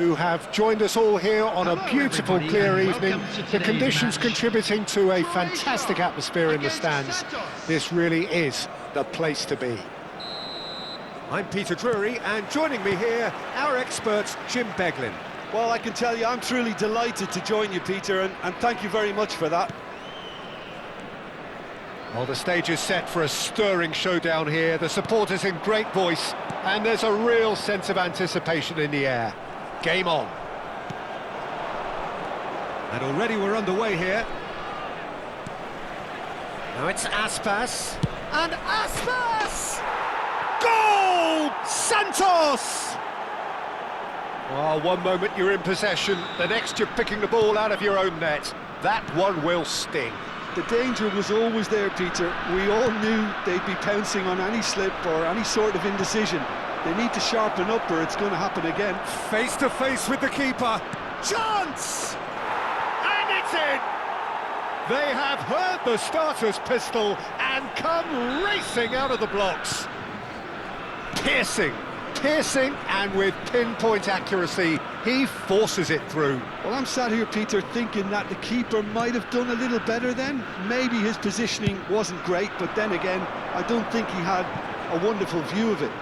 Who have joined us all here on a beautiful, clear evening. The conditions contributing to a fantastic atmosphere in the stands. This really is the place to be. I'm Peter Drury, and joining me here, our expert, Jim Beglin. Well, I can tell you, I'm truly delighted to join you, Peter, and thank you very much for that. Well, the stage is set for a stirring showdown here. The supporters in great voice, and there's a real sense of anticipation in the air. Game on. And already we're underway here. Now it's Aspas. And Aspas! Goal! Santos! Well, one moment you're in possession, the next you're picking the ball out of your own net. That one will sting. The danger was always there, Peter. We all knew they'd be pouncing on any slip or any sort of indecision. They need to sharpen up or it's going to happen again. Face to face with the keeper. Chance! And it's in! They have heard the starter's pistol and come racing out of the blocks. Piercing, and with pinpoint accuracy, he forces it through. Well, I'm sat here, Peter, thinking that the keeper might have done a little better then. Maybe his positioning wasn't great, but then again, I don't think he had a wonderful view of it.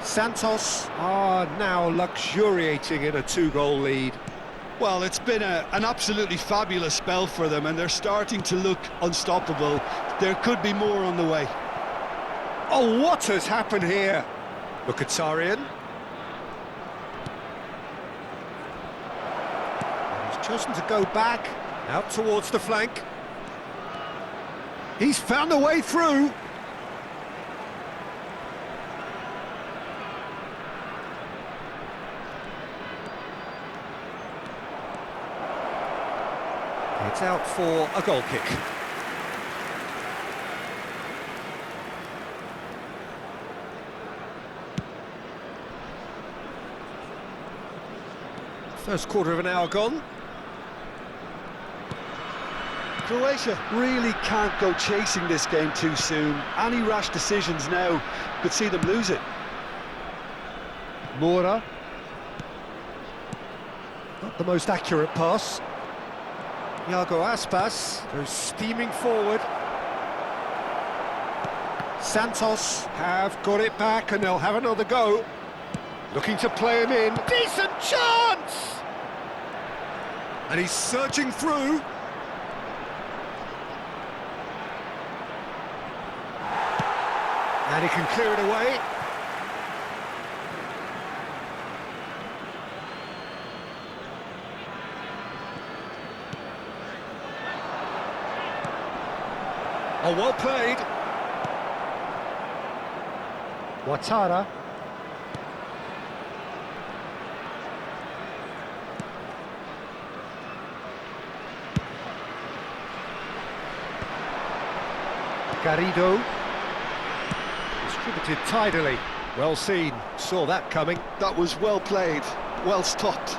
Santos are now luxuriating in a two-goal lead. Well, it's been an absolutely fabulous spell for them, and they're starting to look unstoppable. There could be more on the way. Oh, what has happened here? Mkhitaryan. He's chosen to go back, out towards the flank. He's found a way through. It's out for a goal kick. First quarter of an hour gone. Croatia really can't go chasing this game too soon. Any rash decisions now could see them lose it. Moura. Not the most accurate pass. Iago Aspas goes steaming forward. Santos have got it back and they'll have another go. Looking to play him in. Decent chance! And he's surging through. And he can clear it away. Oh, well played. Ouattara. Garrido. Distributed tidily. Well seen. Saw that coming. That was well played, well stopped.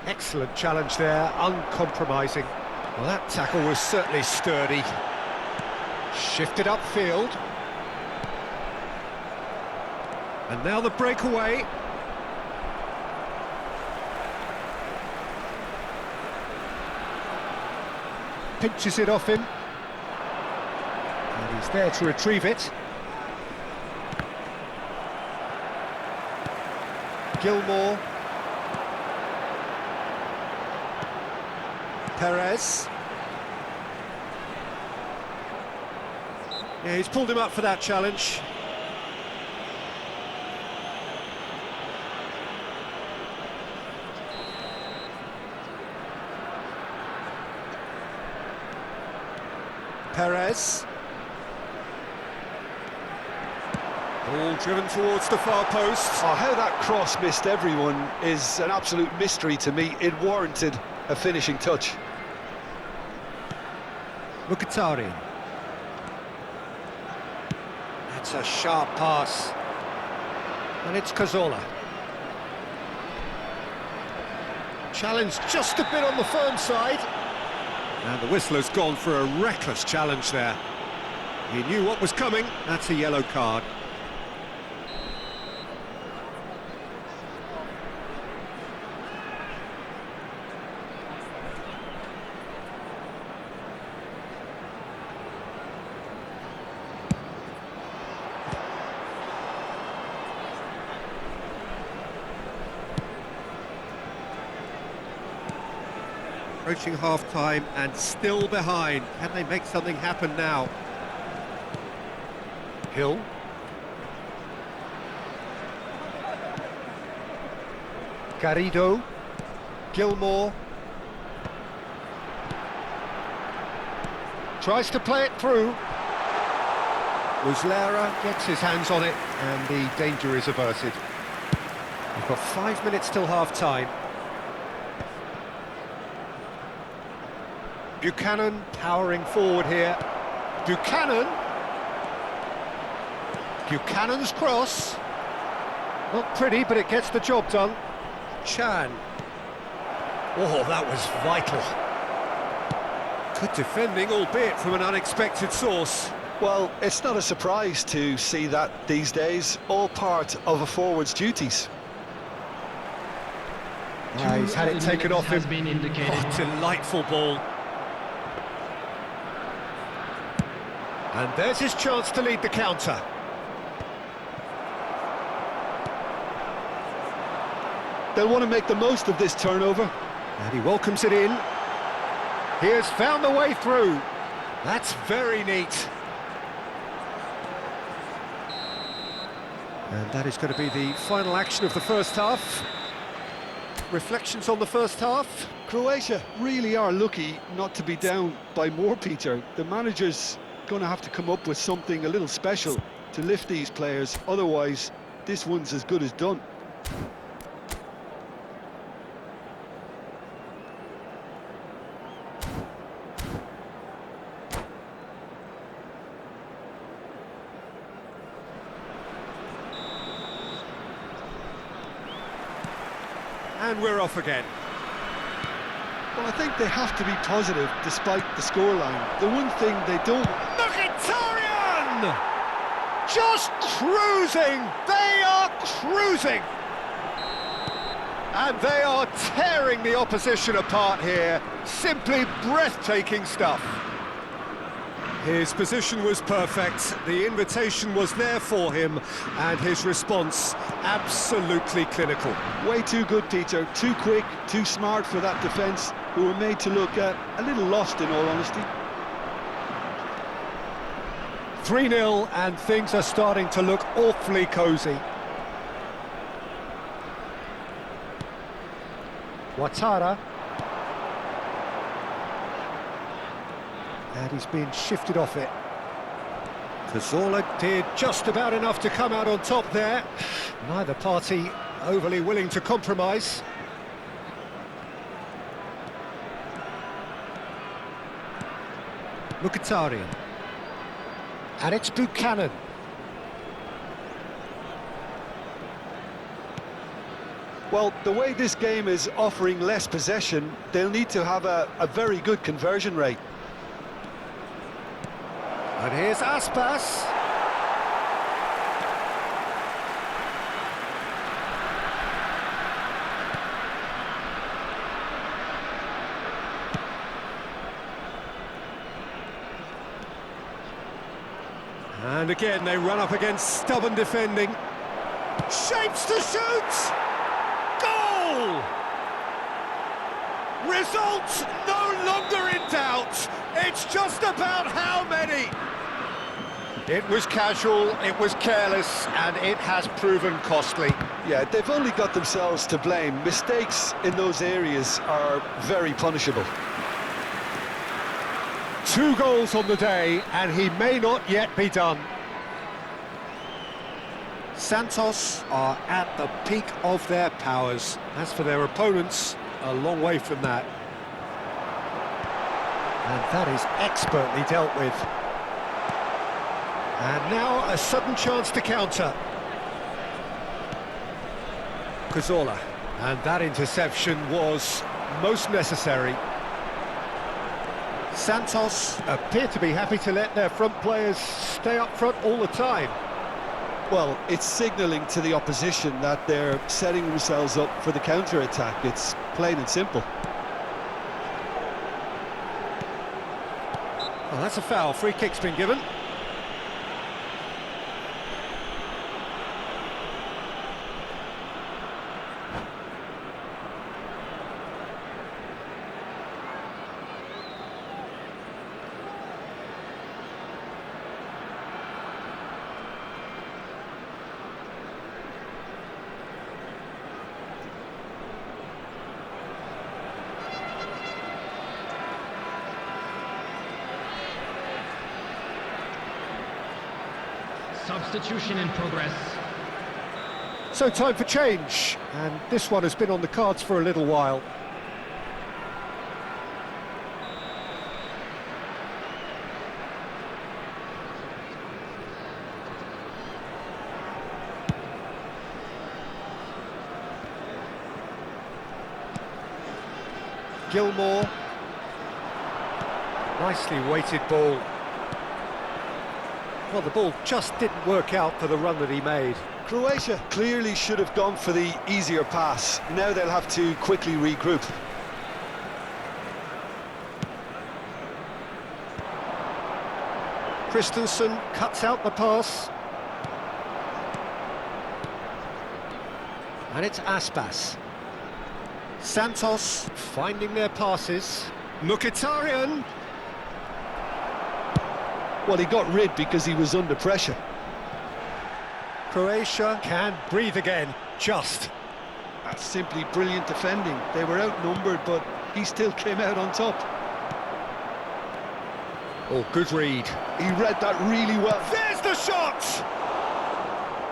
Excellent challenge there, uncompromising. Well, that tackle was certainly sturdy. Shifted upfield. And now the breakaway. Pinches it off him. And he's there to retrieve it. Gilmour. Perez. Yeah, he's pulled him up for that challenge. Perez. Ball driven towards the far post. Oh, how that cross missed everyone is an absolute mystery to me. It warranted a finishing touch. Mkhitaryan. That's a sharp pass. And it's Cazorla. Challenge just a bit on the firm side. And the whistler's gone for a reckless challenge there. He knew what was coming. That's a yellow card. Approaching half-time and still behind. Can they make something happen now? Hill. Garrido. Gilmore. Tries to play it through. Muslera gets his hands on it and the danger is averted. We've got 5 minutes till half-time. Buchanan powering forward here. Buchanan. Buchanan's cross. Not pretty, but it gets the job done. Chan. Oh, that was vital. Good defending, albeit from an unexpected source. Well, it's not a surprise to see that these days, all part of a forward's duties. He's had it taken off him. Been indicated. Oh, delightful ball. And there's his chance to lead the counter. They'll want to make the most of this turnover. And he welcomes it in. He has found the way through. That's very neat. And that is going to be the final action of the first half. Reflections on the first half? Croatia really are lucky not to be down by more, Peter. The manager's going to have to come up with something a little special to lift these players. Otherwise, this one's as good as done. And we're off again. Well, I think they have to be positive despite the scoreline. The one thing they don't... Mkhitaryan! Just cruising! They are cruising! And they are tearing the opposition apart here. Simply breathtaking stuff. His position was perfect, the invitation was there for him, and his response absolutely clinical. Way too good, Peter. Too quick, too smart for that defence, who were made to look a little lost, in all honesty. 3-0, and things are starting to look awfully cosy. Ouattara. And he's been shifted off it. Cazorla did just about enough to come out on top there. Neither party overly willing to compromise. Mkhitaryan. And it's Buchanan. Well, the way this game is offering less possession, they'll need to have a very good conversion rate. And here's Aspas. And again, they run up against stubborn defending. Shapes to shoot! Goal! Results no longer in doubt. It's just about how many. It was casual, it was careless, and it has proven costly. Yeah, they've only got themselves to blame. Mistakes in those areas are very punishable. 2 goals on the day, and he may not yet be done. Santos are at the peak of their powers. As for their opponents, a long way from that. And that is expertly dealt with. And now a sudden chance to counter. Cazorla. And that interception was most necessary. Santos appear to be happy to let their front players stay up front all the time. Well, it's signalling to the opposition that they're setting themselves up for the counter-attack. It's plain and simple. Well, that's a foul. Free kick's been given. Substitution in progress. So time for change, and this one has been on the cards for a little while. Gilmour. Nicely weighted ball. Well, the ball just didn't work out for the run that he made. Croatia clearly should have gone for the easier pass. Now they'll have to quickly regroup. Christensen cuts out the pass. And it's Aspas. Santos finding their passes. Mkhitaryan. Well, he got rid because he was under pressure. Croatia can breathe again, just. That's simply brilliant defending. They were outnumbered, but he still came out on top. Oh, good read. He read that really well. There's the shot!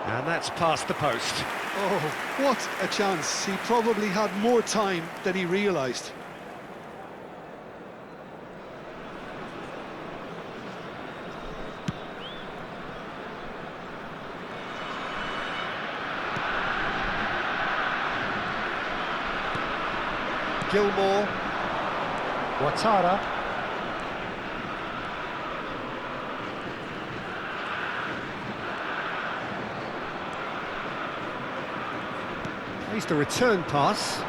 And that's past the post. Oh, what a chance. He probably had more time than he realised. Gilmour. Ouattara. Plays the return pass.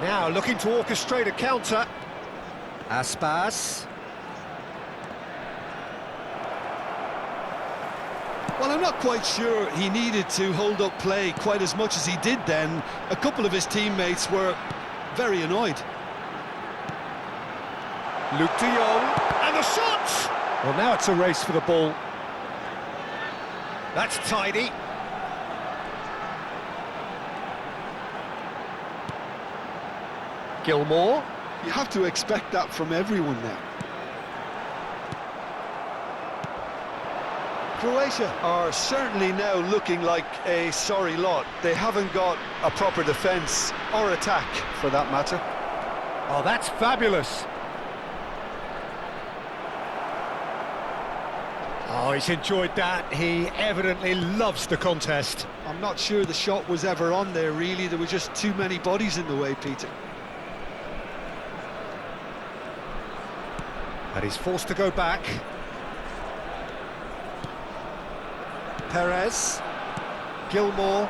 Now looking to orchestrate a counter. Aspas. Well, I'm not quite sure he needed to hold up play quite as much as he did then. A couple of his teammates were very annoyed. Luke de Jong. And the shot! Well, now it's a race for the ball. That's tidy. Gilmour. You have to expect that from everyone now. Croatia are certainly now looking like a sorry lot. They haven't got a proper defence or attack, for that matter. Oh, that's fabulous. Oh, he's enjoyed that. He evidently loves the contest. I'm not sure the shot was ever on there, really. There were just too many bodies in the way, Peter. And he's forced to go back. Perez. Gilmour.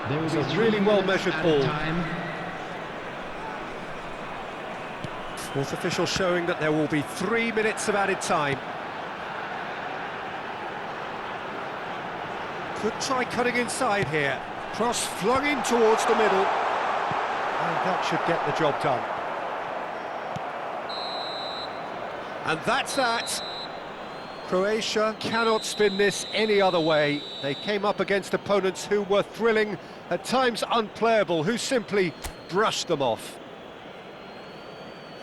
There was It's a really well-measured ball. Time. Fourth official showing that there will be 3 minutes of added time. Could try cutting inside here. Cross flung in towards the middle. And that should get the job done. And that's that. Croatia cannot spin this any other way. They came up against opponents who were thrilling, at times unplayable, who simply brushed them off.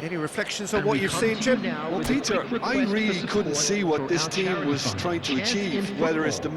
Any reflections on And what we you've come seen, to Jim? you now Well, with a Peter, quick I request really for couldn't support see for what this our team charity was fund, trying to Chance in achieve, whether it's Football.